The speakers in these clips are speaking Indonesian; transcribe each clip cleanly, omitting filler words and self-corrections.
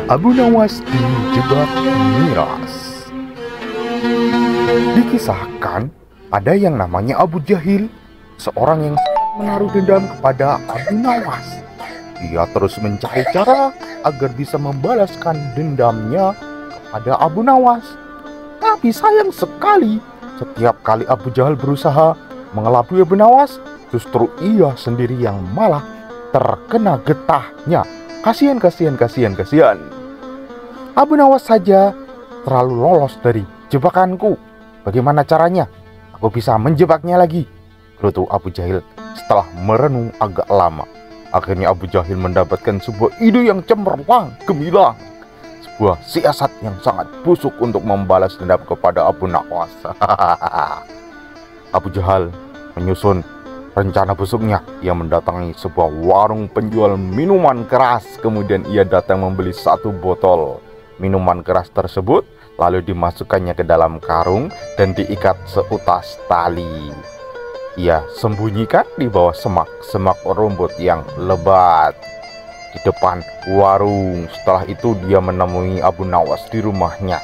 Abu Nawas dijebak miras. Dikisahkan ada yang namanya Abu Jahil, seorang yang menaruh dendam kepada Abu Nawas. Dia terus mencari cara agar bisa membalaskan dendamnya kepada Abu Nawas. Tapi sayang sekali, setiap kali Abu Jahal berusaha mengelabui Abu Nawas, justru ia sendiri yang malah terkena getahnya. Kasihan. Abu Nawas saja terlalu lolos dari jebakanku. Bagaimana caranya? Aku bisa menjebaknya lagi, gerutu Abu Jahil setelah merenung agak lama. Akhirnya Abu Jahil mendapatkan sebuah ide yang cemerlang, gemilang. Sebuah siasat yang sangat busuk untuk membalas dendam kepada Abu Nawas. Abu Jahal menyusun rencana busuknya. Ia mendatangi sebuah warung penjual minuman keras. Kemudian ia datang membeli satu botol minuman keras tersebut, lalu dimasukkannya ke dalam karung dan diikat seutas tali. Ia sembunyikan di bawah semak rumput yang lebat di depan warung. Setelah itu dia menemui Abu Nawas di rumahnya.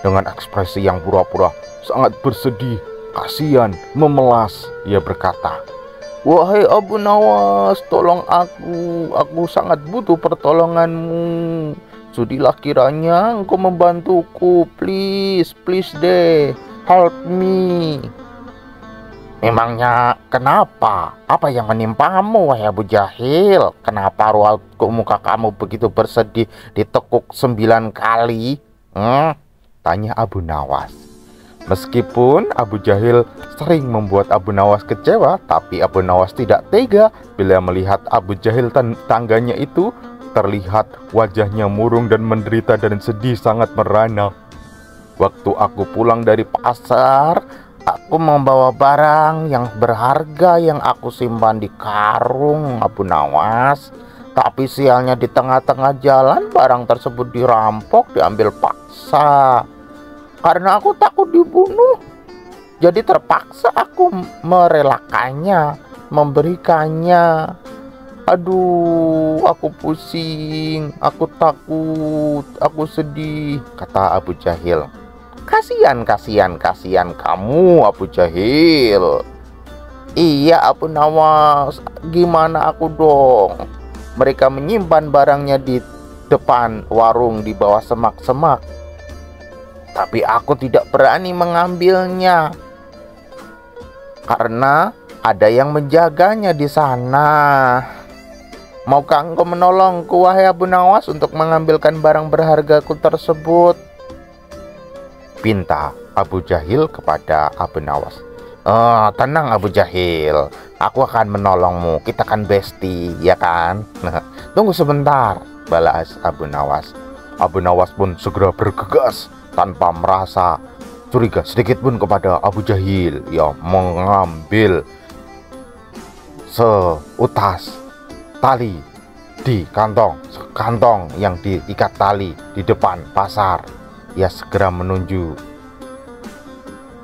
Dengan ekspresi yang pura-pura sangat bersedih, kasihan, memelas, ia berkata, "Wahai Abu Nawas, tolong aku sangat butuh pertolonganmu. Sudilah kiranya engkau membantuku, please deh, help me." "Memangnya kenapa? Apa yang menimpamu, wahai Abu Jahil? Kenapa muka kamu begitu bersedih ditekuk 9 kali? Tanya Abu Nawas. Meskipun Abu Jahil sering membuat Abu Nawas kecewa, tapi Abu Nawas tidak tega bila melihat Abu Jahil tangganya itu terlihat wajahnya murung dan menderita dan sedih sangat merana. "Waktu aku pulang dari pasar, aku membawa barang yang berharga yang aku simpan di karung, Abu Nawas. Tapi sialnya di tengah-tengah jalan barang tersebut dirampok, diambil paksa. Karena aku takut dibunuh, jadi terpaksa aku merelakannya, memberikannya. Aduh, aku pusing, aku takut, aku sedih," kata Abu Jahil. Kasihan kamu, Abu Jahil." "Iya Abu Nawas, gimana aku dong? Mereka menyimpan barangnya di depan warung di bawah semak-semak. Tapi aku tidak berani mengambilnya karena ada yang menjaganya di sana. Maukah engkau menolongku, wahai Abu Nawas, untuk mengambilkan barang berhargaku tersebut?" pinta Abu Jahil kepada Abu Nawas. Tenang Abu Jahil, aku akan menolongmu. Kita kan bestie, ya kan?" "Tunggu sebentar," balas Abu Nawas. Abu Nawas pun segera bergegas tanpa merasa curiga sedikit pun kepada Abu Jahil. Ia mengambil seutas tali di kantong yang diikat tali di depan pasar. Ia segera menuju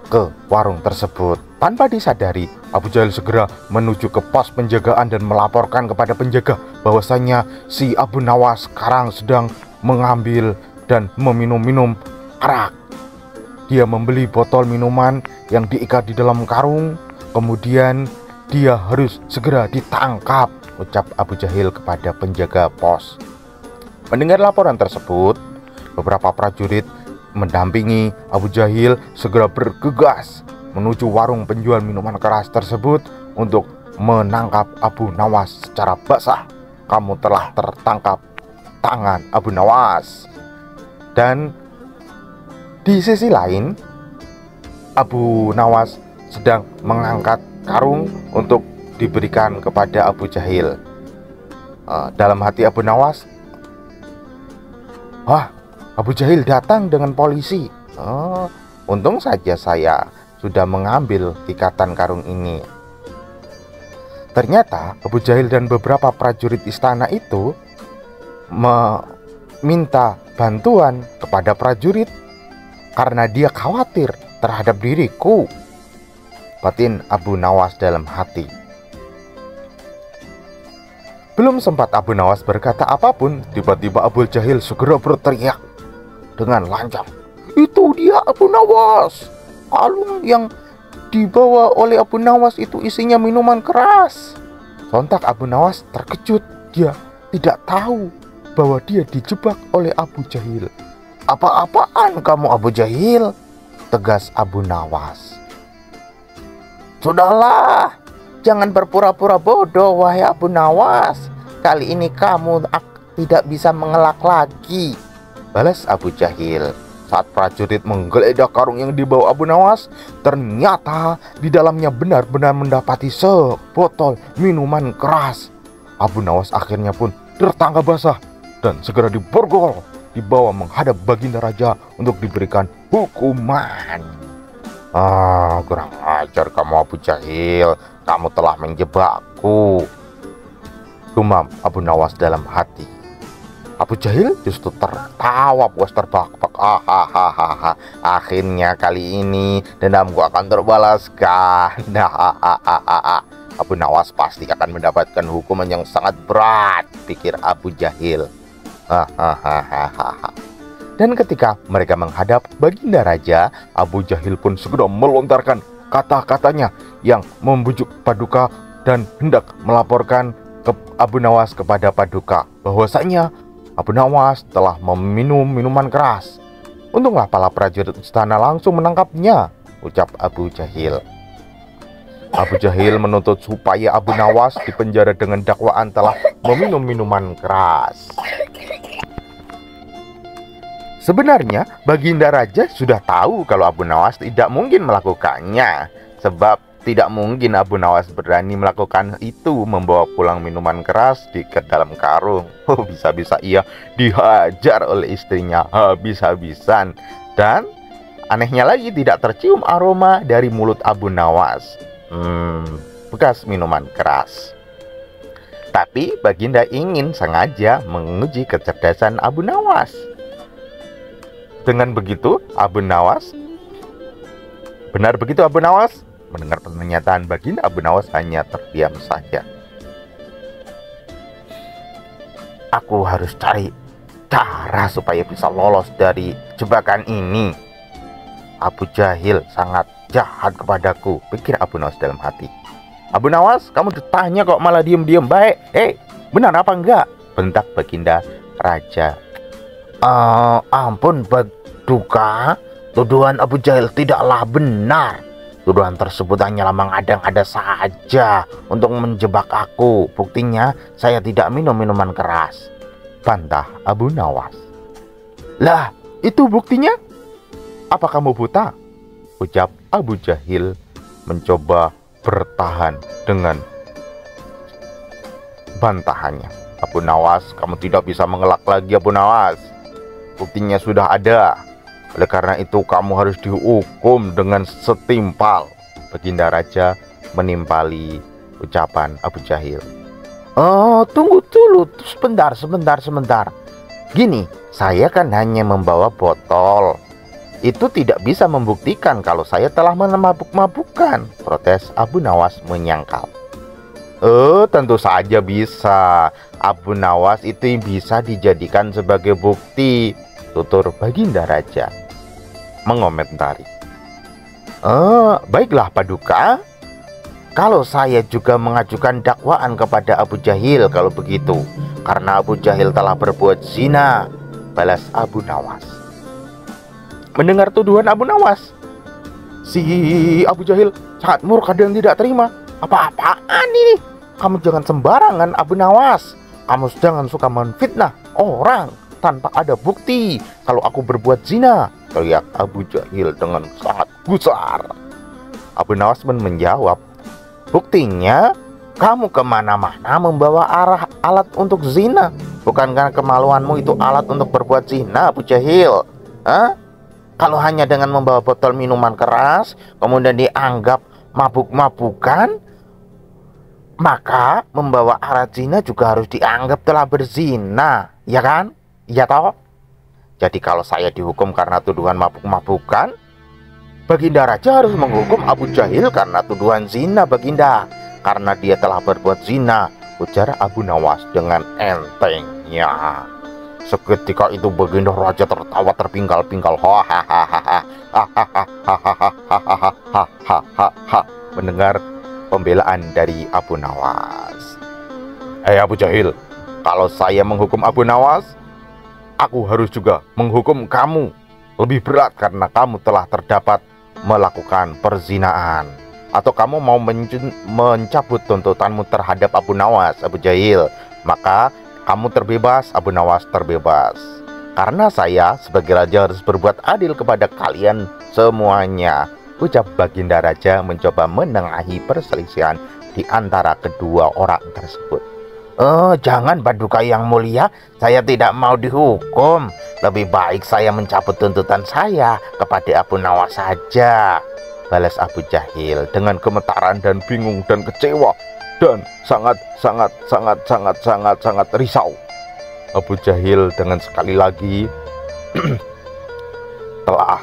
ke warung tersebut. Tanpa disadari, Abu Jahil segera menuju ke pos penjagaan dan melaporkan kepada penjaga bahwasanya si Abu Nawas sekarang sedang mengambil dan meminum arak. Dia membeli botol minuman yang diikat di dalam karung, kemudian dia harus segera ditangkap, ucap Abu Jahil kepada penjaga pos. Mendengar laporan tersebut, beberapa prajurit mendampingi Abu Jahil segera bergegas menuju warung penjual minuman keras tersebut untuk menangkap Abu Nawas secara basah. "Kamu telah tertangkap tangan, Abu Nawas." Dan di sisi lain, Abu Nawas sedang mengangkat karung untuk diberikan kepada Abu Jahil. Dalam hati Abu Nawas, "Wah, Abu Jahil datang dengan polisi. Untung saja saya sudah mengambil ikatan karung ini." Ternyata Abu Jahil dan beberapa prajurit istana itu meminta bantuan kepada prajurit karena dia khawatir terhadap diriku, batin Abu Nawas dalam hati. Belum sempat Abu Nawas berkata apapun, tiba-tiba Abu Jahil segera berteriak dengan lancang, "Itu dia Abu Nawas! Kalung yang dibawa oleh Abu Nawas itu isinya minuman keras." Sontak Abu Nawas terkejut. Dia tidak tahu bahwa dia dijebak oleh Abu Jahil. "Apa-apaan kamu Abu Jahil?" tegas Abu Nawas. "Sudahlah, jangan berpura-pura bodoh wahai Abu Nawas. Kali ini kamu tidak bisa mengelak lagi," balas Abu Jahil. Saat prajurit menggeledah karung yang dibawa Abu Nawas, ternyata di dalamnya benar-benar mendapati sebotol minuman keras. Abu Nawas akhirnya pun tertangkap basah dan segera diborgol dibawa menghadap Baginda Raja untuk diberikan hukuman. Kurang ajar kamu Abu Jahil, kamu telah menjebakku, gumam Abu Nawas dalam hati. Abu Jahil justru tertawa puas terbahak-bahak. Akhirnya kali ini dendamku akan terbalaskan. Abu Nawas pasti akan mendapatkan hukuman yang sangat berat, pikir Abu Jahil. Dan ketika mereka menghadap Baginda Raja, Abu Jahil pun segera melontarkan kata-katanya yang membujuk Paduka dan hendak melaporkan ke Abu Nawas kepada Paduka bahwasanya Abu Nawas telah meminum minuman keras. Untunglah para prajurit istana langsung menangkapnya, ucap Abu Jahil. Abu Jahil menuntut supaya Abu Nawas dipenjara dengan dakwaan telah meminum minuman keras. Sebenarnya Baginda Raja sudah tahu kalau Abu Nawas tidak mungkin melakukannya, sebab tidak mungkin Abu Nawas berani melakukan itu, membawa pulang minuman keras di dalam karung. Bisa-bisa ia dihajar oleh istrinya habis-habisan. Dan anehnya lagi tidak tercium aroma dari mulut Abu Nawas. Bekas minuman keras. Tapi Baginda ingin sengaja menguji kecerdasan Abu Nawas. Dengan begitu Abu Nawas, benar begitu Abu Nawas? Mendengar pernyataan Baginda, Abu Nawas hanya terdiam saja. Aku harus cari cara supaya bisa lolos dari jebakan ini. Abu Jahil sangat jahat kepadaku, pikir Abu Nawas dalam hati. Abu Nawas, kamu ditanya kok malah diem-diem baik. Benar apa enggak? Bentak Baginda Raja. Ampun Paduka, tuduhan Abu Jahil tidaklah benar. Tuduhan tersebut hanyalah mengada-ngada saja untuk menjebak aku. Buktinya saya tidak minum minuman keras, bantah Abu Nawas. Lah, itu buktinya? Apa kamu buta? Ucap Abu Jahil mencoba bertahan dengan bantahannya. Abu Nawas, kamu tidak bisa mengelak lagi Abu Nawas. Buktinya sudah ada. Oleh karena itu kamu harus dihukum dengan setimpal. Baginda Raja menimpali ucapan Abu Jahil. Tunggu dulu, sebentar. Gini, saya kan hanya membawa botol. Itu tidak bisa membuktikan kalau saya telah memabuk-mabukkan, protes Abu Nawas menyangkal. Tentu saja bisa. Abu Nawas itu bisa dijadikan sebagai bukti, tutur Baginda Raja mengomentari. Baiklah Paduka, kalau saya juga mengajukan dakwaan kepada Abu Jahil kalau begitu, karena Abu Jahil telah berbuat zina, balas Abu Nawas. Mendengar tuduhan Abu Nawas, si Abu Jahil sangat murka dan tidak terima. Apa-apaan ini? Kamu jangan sembarangan Abu Nawas. Kamu jangan suka menfitnah orang tanpa ada bukti kalau aku berbuat zina, teriak Abu Jahil dengan sangat gusar. Abu Nawas pun menjawab, buktinya kamu kemana-mana membawa alat untuk zina. Bukankah kemaluanmu itu alat untuk berbuat zina, Abu Jahil? Kalau hanya dengan membawa botol minuman keras kemudian dianggap mabuk-mabukan, maka membawa alat zina juga harus dianggap telah berzina, ya kan? Iya toh? Jadi kalau saya dihukum karena tuduhan mabuk-mabukan, Baginda Raja harus menghukum Abu Jahil karena tuduhan zina, Baginda. Karena dia telah berbuat zina, ujar Abu Nawas dengan entengnya. Seketika itu Baginda Raja tertawa terpingkal-pingkal. Hahaha. Mendengar pembelaan dari Abu Nawas. Hei Abu Jahil, kalau saya menghukum Abu Nawas, aku harus juga menghukum kamu lebih berat karena kamu telah terdapat melakukan perzinaan. Atau kamu mau mencabut tuntutanmu terhadap Abu Nawas, Abu Jahil? Maka kamu terbebas, Abu Nawas terbebas. Karena saya sebagai raja harus berbuat adil kepada kalian semuanya, ucap Baginda Raja mencoba menengahi perselisihan di antara kedua orang tersebut. Jangan Paduka yang mulia, saya tidak mau dihukum. Lebih baik saya mencabut tuntutan saya kepada Abu Nawas saja, balas Abu Jahil dengan gemetaran dan bingung dan kecewa dan sangat risau. Abu Jahil dengan sekali lagi telah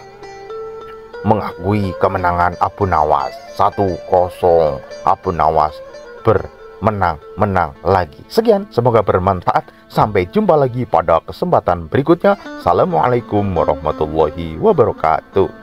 mengakui kemenangan Abu Nawas. 1-0, Abu Nawas menang lagi. Sekian, semoga bermanfaat. Sampai jumpa lagi pada kesempatan berikutnya. Assalamualaikum warahmatullahi wabarakatuh.